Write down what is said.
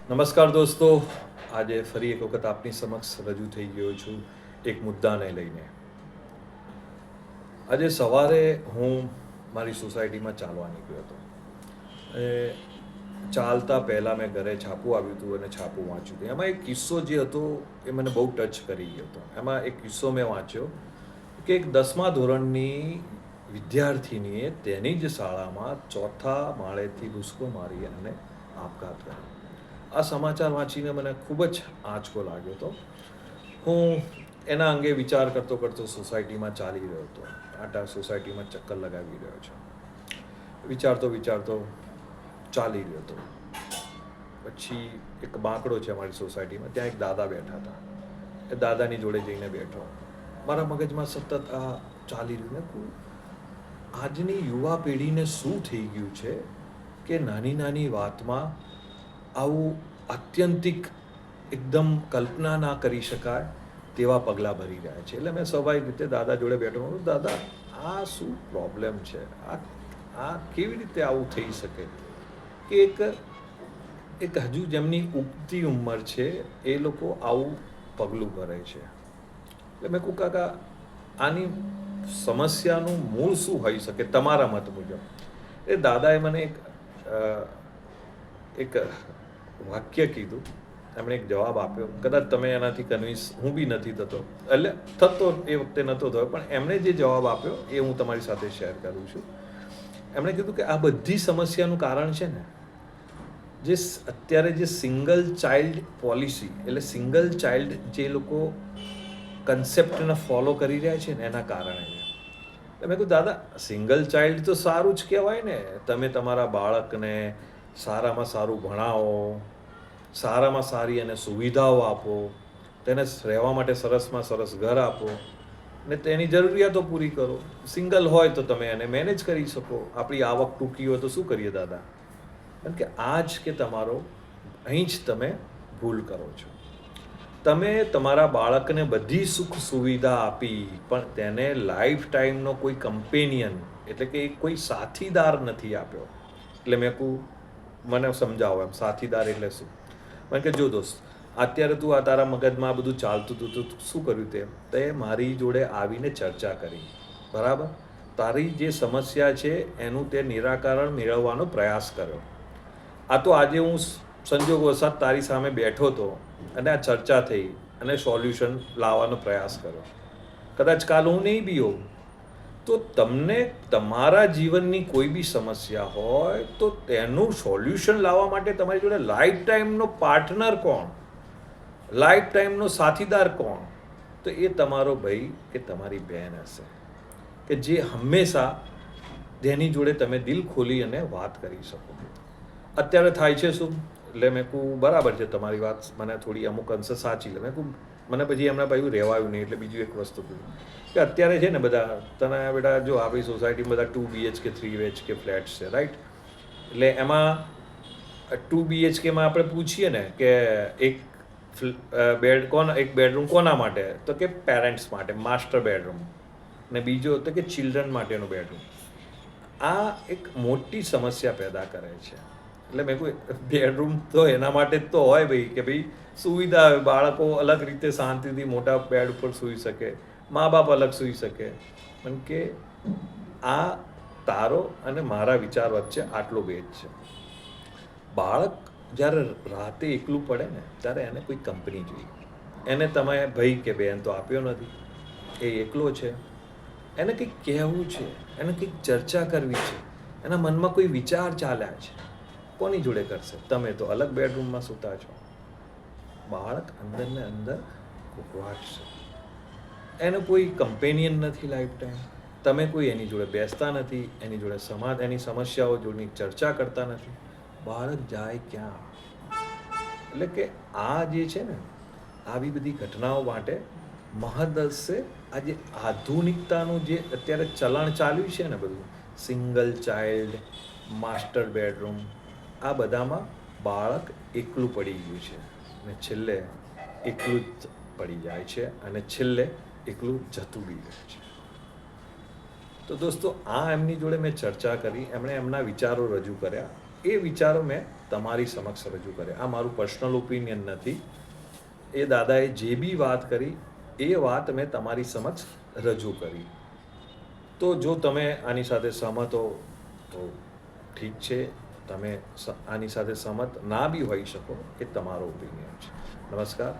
નમસ્કાર દોસ્તો, આજે ફરી એક વખત આપની સમક્ષ રજૂ થઈ ગયો છું એક મુદ્દાને લઈને. આજે સવારે હું મારી સોસાયટીમાં ચાલવા નીકળ્યો હતો. ચાલતા પહેલાં મેં ઘરે છાપું આવ્યું હતું અને છાપું વાંચ્યું હતું. એમાં એક કિસ્સો જે હતો એ મને બહુ ટચ કરી ગયો હતો. એમાં એક કિસ્સો મેં વાંચ્યો કે એક 10મા ધોરણની વિદ્યાર્થીનીએ તેની જ શાળામાં 4થા માળેથી ભૂસકો મારી અને આપઘાત કર્યો. આ સમાચાર વાંચીને મને ખૂબ જ આંચકો લાગ્યો હતો. હું એના અંગે વિચાર કરતો કરતો સોસાયટીમાં ચાલી રહ્યો હતો. આટા સોસાયટીમાં ચક્કર લગાવી રહ્યો છું. વિચારતો ચાલી રહ્યો હતો. પછી એક બાંકડો છે અમારી સોસાયટીમાં, ત્યાં એક દાદા બેઠા હતા. એ દાદાની જોડે જઈને બેઠો. મારા મગજમાં સતત આ ચાલી રહ્યું ને, આજની યુવા પેઢીને શું થઈ ગયું છે કે નાની નાની વાતમાં આવું આત્યંતિક એકદમ કલ્પના ના કરી શકાય તેવા પગલાં ભરી રહ્યા છે. એટલે મેં સ્વાભાવિક રીતે દાદા જોડે બેઠો, દાદા આ શું પ્રોબ્લેમ છે, આ કેવી રીતે આવું થઈ શકે કે એક હજુ જેમની ઉગતી ઉંમર છે એ લોકો આવું પગલું ભરે છે. એટલે મેં કહું, કાકા આની સમસ્યાનું મૂળ શું હોઈ શકે તમારા મત મુજબ? એ દાદાએ મને એક વાક્ય કીધું, એમણે એક જવાબ આપ્યો. કદાચ તમે એનાથી કન્વિન્સ, હું બી નથી થતો, એટલે થતો એ વખતે નહોતો થયો, પણ એમણે જે જવાબ આપ્યો એ હું તમારી સાથે શેર કરું છું. એમણે કીધું કે આ બધી સમસ્યાનું કારણ છે ને, જે અત્યારે જે સિંગલ ચાઇલ્ડ પોલિસી, એટલે સિંગલ ચાઇલ્ડ જે લોકો કન્સેપ્ટને ફોલો કરી રહ્યા છે ને એના કારણે છે. એટલે મેં કહ્યું, દાદા સિંગલ ચાઇલ્ડ તો સારું જ કહેવાય ને. તમે તમારા બાળકને સારામાં સારું ભણાવો, સારામાં સારી એને સુવિધાઓ આપો, તેને રહેવા માટે સરસમાં સરસ ઘર આપો ને તેની જરૂરિયાતો પૂરી કરો. સિંગલ હોય તો તમે એને મેનેજ કરી શકો. આપણી આવક ટૂંકી હોય તો શું કરીએ દાદા? કારણ કે આ જ કે તમારો અહીં જ તમે ભૂલ કરો છો. તમે તમારા બાળકને બધી સુખ સુવિધા આપી પણ તેને લાઈફ ટાઈમનો કોઈ કમ્પેનિયન, એટલે કે કોઈ સાથીદાર નથી આપ્યો. એટલે મેં કહું, મને સમજાવો એમ, સાથીદાર એટલે શું? મને કે જો દોસ્ત, અત્યારે તું આ તારા મગજમાં આ બધું ચાલતું હતું તો શું કર્યું? તે મારી જોડે આવીને ચર્ચા કરી, બરાબર? તારી જે સમસ્યા છે એનું તે નિરાકરણ મેળવવાનો પ્રયાસ કર્યો. આ તો આજે હું સંજોગવશાત તારી સામે બેઠો હતો અને આ ચર્ચા થઈ અને સોલ્યુશન લાવવાનો પ્રયાસ કર્યો. કદાચ કાલ હું નહીં બી હોઉં તો તમને તમારા જીવનની કોઈ બી સમસ્યા હોય તો તેનું સોલ્યુશન લાવવા માટે તમારી જોડે લાઈફ ટાઈમનો પાર્ટનર કોણ, લાઈફ ટાઈમનો સાથીદાર કોણ? તો એ તમારો ભાઈ કે તમારી બહેન હશે, કે જે હંમેશા જેની જોડે તમે દિલ ખોલી અને વાત કરી શકો. અત્યારે થાય છે શું? એટલે મેં કહું, બરાબર છે તમારી વાત, મને થોડી અમુક અંશે સાચી લે. મેં કહું, મને પછી એમના ભાઈ રહેવાયું નહીં. એટલે બીજું એક વસ્તુ કહ્યું કે અત્યારે છે ને બધા, તને બેટા જો આપણી સોસાયટીમાં બધા 2 BHK 3 BHK ફ્લેટ્સ છે, રાઈટ? એટલે એમાં 2 BHKમાં આપણે પૂછીએ ને કે એક એક બેડરૂમ કોના માટે, તો કે પેરેન્ટ્સ માટે, માસ્ટર બેડરૂમ, ને બીજો તો કે ચિલ્ડ્રન માટેનો બેડરૂમ. આ એક મોટી સમસ્યા પેદા કરે છે. એટલે મેં કહ્યું, બેડરૂમ તો એના માટે જ તો હોય ભાઈ, કે ભાઈ સુવિધા હોય, બાળકો અલગ રીતે શાંતિથી મોટા બેડ ઉપર સૂઈ શકે, મા બાપ અલગ સૂઈ શકે. પણ કે આ તારો અને મારા વિચાર વચ્ચે આટલો ભેદ છે. બાળક જ્યારે રાતે એકલું પડે ને ત્યારે એને કોઈ કંપની જોઈએ. એને તમે ભાઈ કે બહેન તો આપ્યો નથી, એ એકલો છે, એને કંઈક કહેવું છે, એને કંઈક ચર્ચા કરવી છે, એના મનમાં કોઈ વિચાર ચાલ્યા છે. કોની જોડે કરશે? તમે તો અલગ બેડરૂમમાં સૂતા છો. બાળક અંદર ને અંદર કુકવાટ છે, એનો કોઈ કમ્પેનિયન નથી લાઈફ ટાઈમ. તમે કોઈ એની જોડે બેસતા નથી, એની જોડે એની સમસ્યાઓ જોડની ચર્ચા કરતા નથી. બાળક જાય ક્યાં? એટલે કે આ જે છે ને, આવી બધી ઘટનાઓ માટે મહદઅંશે આ જે આધુનિકતાનું જે અત્યારે ચલણ ચાલ્યું છે ને, બધું સિંગલ ચાઇલ્ડ, માસ્ટર બેડરૂમ, આ બધામાં બાળક એકલું પડી ગયું છે અને છેલ્લે એકલું જ પડી જાય છે અને છેલ્લે એકલું જતું બી રહે છે. તો દોસ્તો, આ એમની જોડે મેં ચર્ચા કરી, એમણે એમના વિચારો રજૂ કર્યા એ વિચારો મેં તમારી સમક્ષ રજૂ કર્યા. આ મારું પર્સનલ ઓપિનિયન નથી. એ દાદાએ જે બી વાત કરી એ વાત મેં તમારી સમક્ષ રજૂ કરી. તો જો તમે આની સાથે સહમત હો તો ઠીક છે, તમે આની સાથે સહમત ના બી હોઈ શકો, એ તમારો ઓપિનિયન છે. નમસ્કાર.